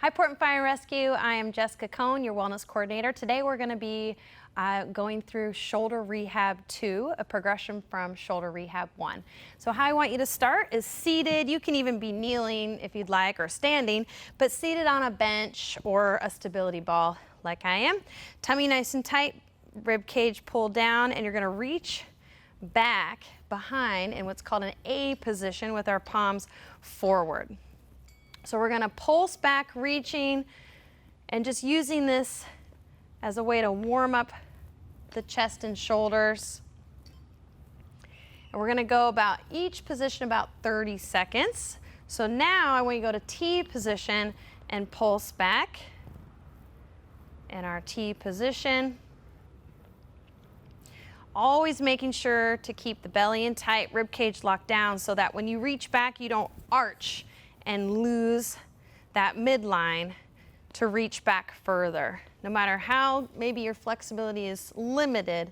Hi, Port and Fire and Rescue. I am Jessica Cohn, your wellness coordinator. Today we're going to be going through shoulder rehab 2, a progression from shoulder rehab 1. So how I want you to start is seated. You can even be kneeling if you'd like, or standing, but seated on a bench or a stability ball like I am. Tummy nice and tight, rib cage pulled down, and you're going to reach back behind in what's called an A position with our palms forward. So we're going to pulse back, reaching, and just using this as a way to warm up the chest and shoulders. And we're going to go about each position about 30 seconds. So now I want you to go to T position and pulse back in our T position. Always making sure to keep the belly in tight, rib cage locked down, so that when you reach back, you don't arch and lose that midline to reach back further. No matter how maybe your flexibility is limited,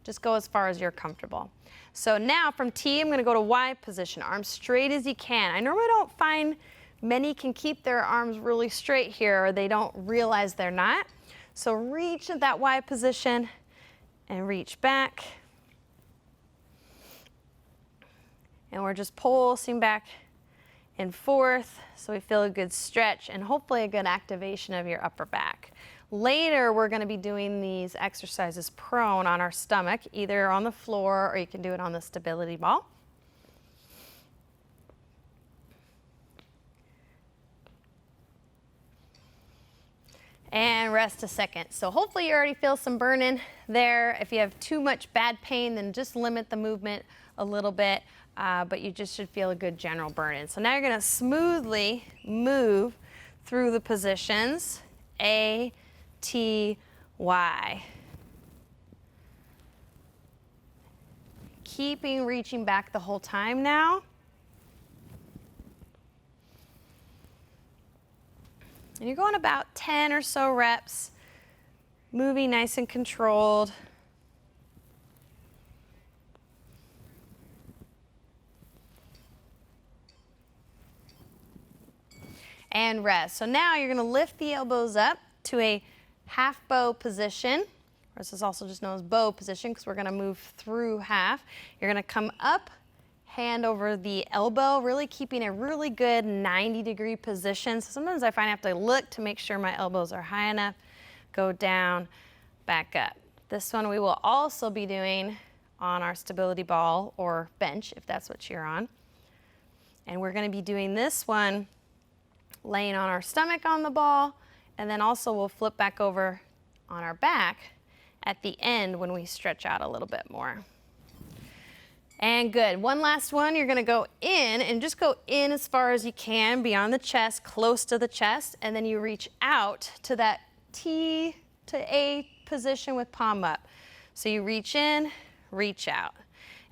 just go as far as you're comfortable. So now from T, I'm going to go to Y position, arms straight as you can. I normally don't find many can keep their arms really straight here, or they don't realize they're not. So reach at that Y position and reach back. And we're just pulsing back and forth, so we feel a good stretch and hopefully a good activation of your upper back. Later, we're going to be doing these exercises prone on our stomach, either on the floor or you can do it on the stability ball. And rest a second. So hopefully you already feel some burning there. If you have too much bad pain, then just limit the movement a little bit. But you just should feel a good general burn-in. So now you're going to smoothly move through the positions, A, T, Y. Keeping reaching back the whole time now. And you're going about 10 or so reps, moving nice and controlled. And rest. So now you're going to lift the elbows up to a half bow position. Or this is also just known as bow position because we're going to move through half. You're going to come up, hand over the elbow, really keeping a really good 90-degree position. So sometimes I find I have to look to make sure my elbows are high enough. Go down, back up. This one we will also be doing on our stability ball or bench if that's what you're on. And we're going to be doing this one laying on our stomach on the ball, and then also we'll flip back over on our back at the end when we stretch out a little bit more. And good. One last one. You're going to go in and just go in as far as you can, beyond the chest, close to the chest, and then you reach out to that T to A position with palm up. So you reach in, reach out.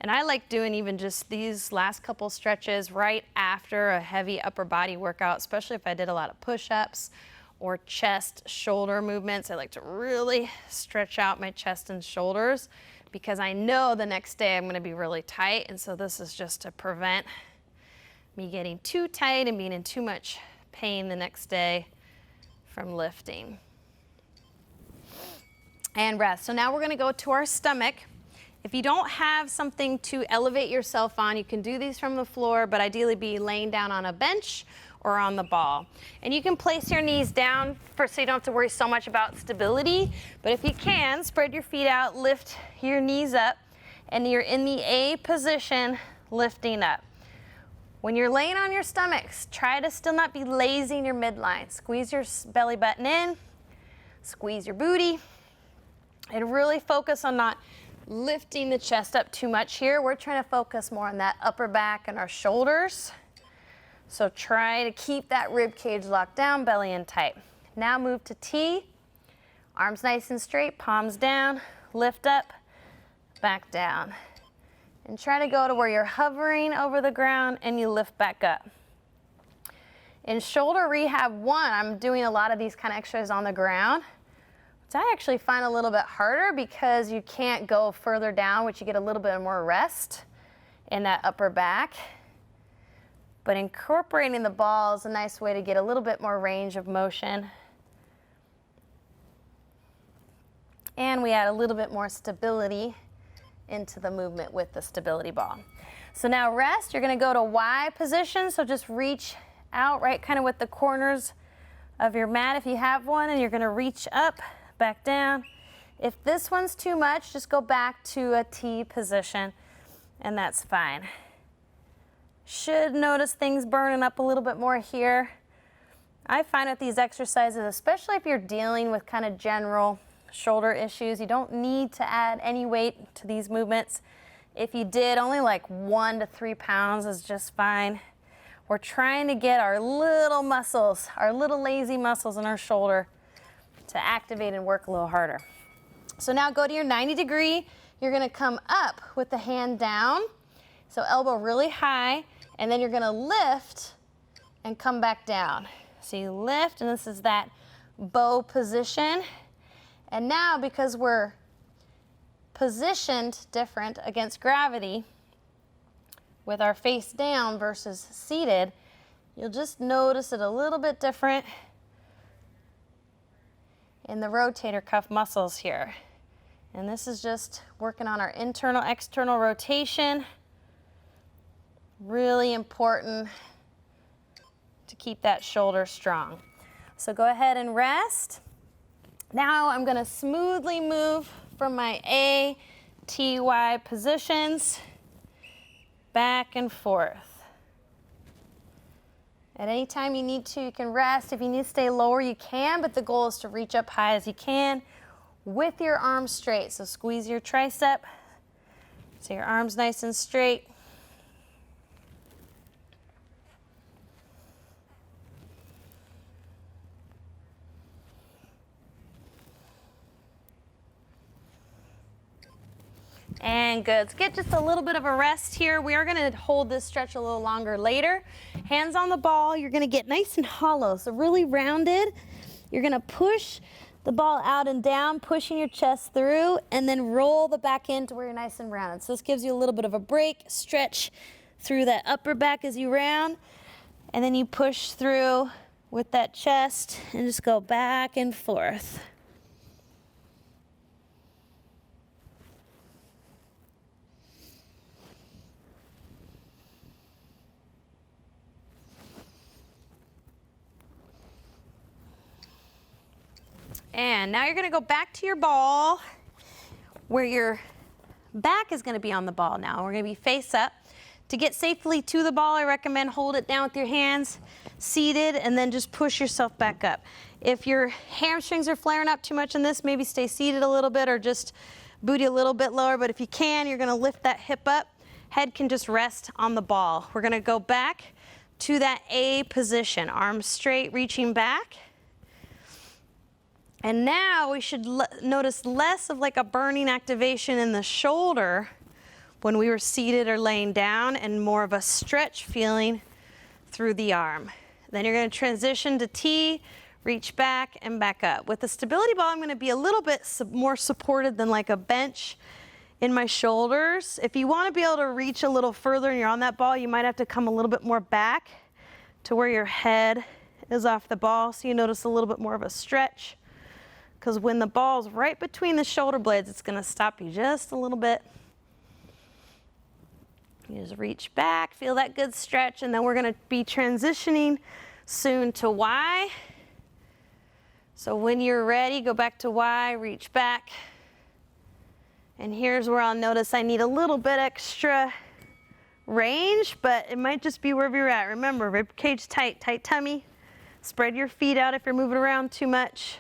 And I like doing even just these last couple stretches right after a heavy upper body workout, especially if I did a lot of push-ups or chest, shoulder movements. I like to really stretch out my chest and shoulders because I know the next day I'm going to be really tight. And so this is just to prevent me getting too tight and being in too much pain the next day from lifting. And rest. So now we're going to go to our stomach. If you don't have something to elevate yourself on, you can do these from the floor, but ideally be laying down on a bench or on the ball. And you can place your knees down so you don't have to worry so much about stability. But if you can, spread your feet out, lift your knees up, and you're in the A position, lifting up. When you're laying on your stomachs, try to still not be lazy in your midline. Squeeze your belly button in, squeeze your booty, and really focus on not lifting the chest up too much here. We're trying to focus more on that upper back and our shoulders. So try to keep that rib cage locked down, belly in tight. Now move to T. Arms nice and straight, palms down, lift up, back down. And try to go to where you're hovering over the ground and you lift back up. In shoulder rehab 1, I'm doing a lot of these kind of exercises on the ground, which I actually find a little bit harder because you can't go further down, which you get a little bit more rest in that upper back. but incorporating the ball is a nice way to get a little bit more range of motion. And we add a little bit more stability into the movement with the stability ball. So now rest, you're gonna go to Y position, so just reach out right kind of with the corners of your mat if you have one, and you're gonna reach up, back down. If this one's too much, just go back to a T position, and that's fine. Should notice things burning up a little bit more here. I find with these exercises, especially if you're dealing with kind of general shoulder issues, you don't need to add any weight to these movements. If you did, only like 1 to 3 pounds is just fine. We're trying to get our little muscles, our little lazy muscles in our shoulder to activate and work a little harder. So now go to your 90 degree. You're gonna come up with the hand down. So elbow really high, and then you're gonna lift and come back down. So you lift, and this is that bow position. And now, because we're positioned different against gravity with our face down versus seated, you'll just notice it a little bit different in the rotator cuff muscles here. And this is just working on our internal, external rotation. Really important to keep that shoulder strong. So go ahead and rest. Now I'm going to smoothly move from my A, T, Y positions back and forth. At any time you need to, you can rest. If you need to stay lower, you can, but the goal is to reach up high as you can with your arms straight. So squeeze your tricep so your arm's nice and straight. And good. So get just a little bit of a rest here. We are going to hold this stretch a little longer later. Hands on the ball. You're going to get nice and hollow, so really rounded. You're going to push the ball out and down, pushing your chest through, and then roll the back in to where you're nice and rounded. So this gives you a little bit of a break, stretch through that upper back as you round, and then you push through with that chest and just go back and forth. And now you're going to go back to your ball where your back is going to be on the ball now. We're going to be face up. To get safely to the ball, I recommend hold it down with your hands, seated, and then just push yourself back up. If your hamstrings are flaring up too much in this, maybe stay seated a little bit or just booty a little bit lower. But if you can, you're going to lift that hip up. Head can just rest on the ball. We're going to go back to that A position, arms straight, reaching back. And now we should notice less of like a burning activation in the shoulder when we were seated or laying down, and more of a stretch feeling through the arm. Then you're going to transition to T, reach back and back up. With the stability ball, I'm going to be a little bit more supported than like a bench in my shoulders. If you want to be able to reach a little further and you're on that ball, you might have to come a little bit more back to where your head is off the ball, so you notice a little bit more of a stretch. Because when the ball's right between the shoulder blades, it's going to stop you just a little bit. You just reach back, feel that good stretch, and then we're going to be transitioning soon to Y. So when you're ready, go back to Y, reach back. And here's where I'll notice I need a little bit extra range, but it might just be wherever you're at. Remember, rib cage tight, tight tummy. Spread your feet out if you're moving around too much.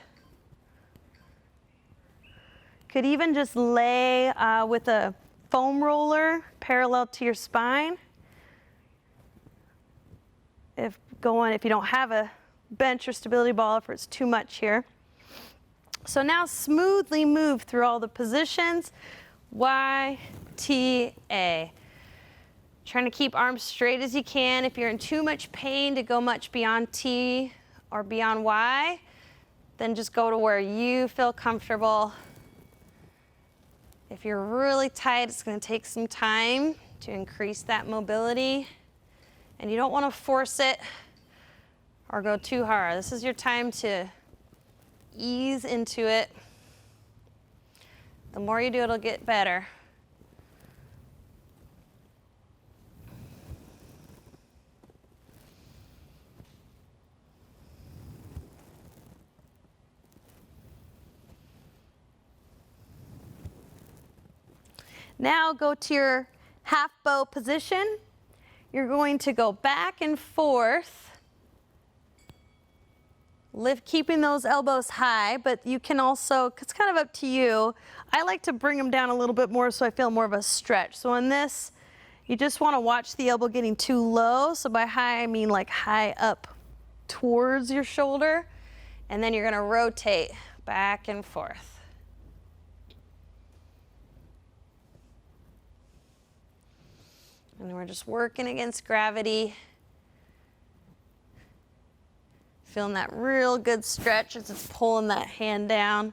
Could even just lay with a foam roller parallel to your spine. If you don't have a bench or stability ball, if it's too much here. So now smoothly move through all the positions. Y, T, A. Trying to keep arms straight as you can. If you're in too much pain to go much beyond T or beyond Y, then just go to where you feel comfortable. If you're really tight, it's going to take some time to increase that mobility And you don't want to force it or go too hard. This is your time to ease into it. The more you do, it'll get better. Now go to your half bow position. You're going to go back and forth. Lift, keeping those elbows high, but you can also, it's kind of up to you. I like to bring them down a little bit more so I feel more of a stretch. So in this, you just want to watch the elbow getting too low. So by high, I mean like high up towards your shoulder. And then you're going to rotate back and forth. And we're just working against gravity. Feeling that real good stretch as it's pulling that hand down.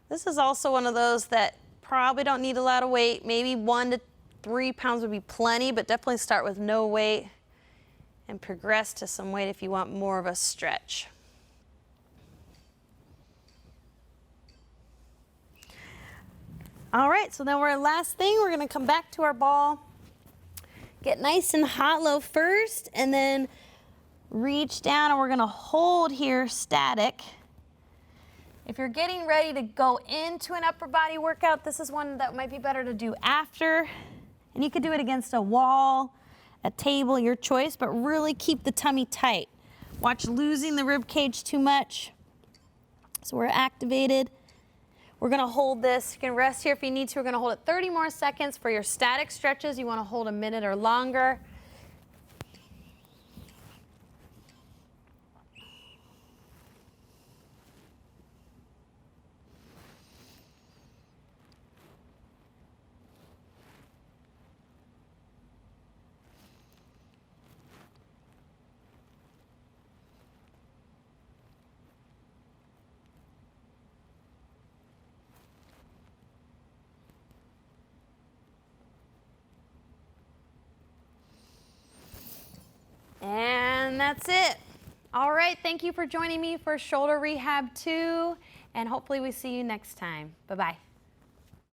This is also one of those that probably don't need a lot of weight. Maybe 1 to 3 pounds would be plenty, but definitely start with no weight and progress to some weight if you want more of a stretch. All right, so then last thing, we're gonna come back to our ball. Get nice and hot low first, and then reach down, and we're gonna hold here static. If you're getting ready to go into an upper body workout, this is one that might be better to do after. And you could do it against a wall, a table, your choice, but really keep the tummy tight. Watch losing the rib cage too much. So we're activated. We're gonna hold this. You can rest here if you need to. We're gonna hold it 30 more seconds. For your static stretches, you wanna hold a minute or longer. And that's it. All right, thank you for joining me for Shoulder Rehab 2, and hopefully we see you next time. Bye-bye.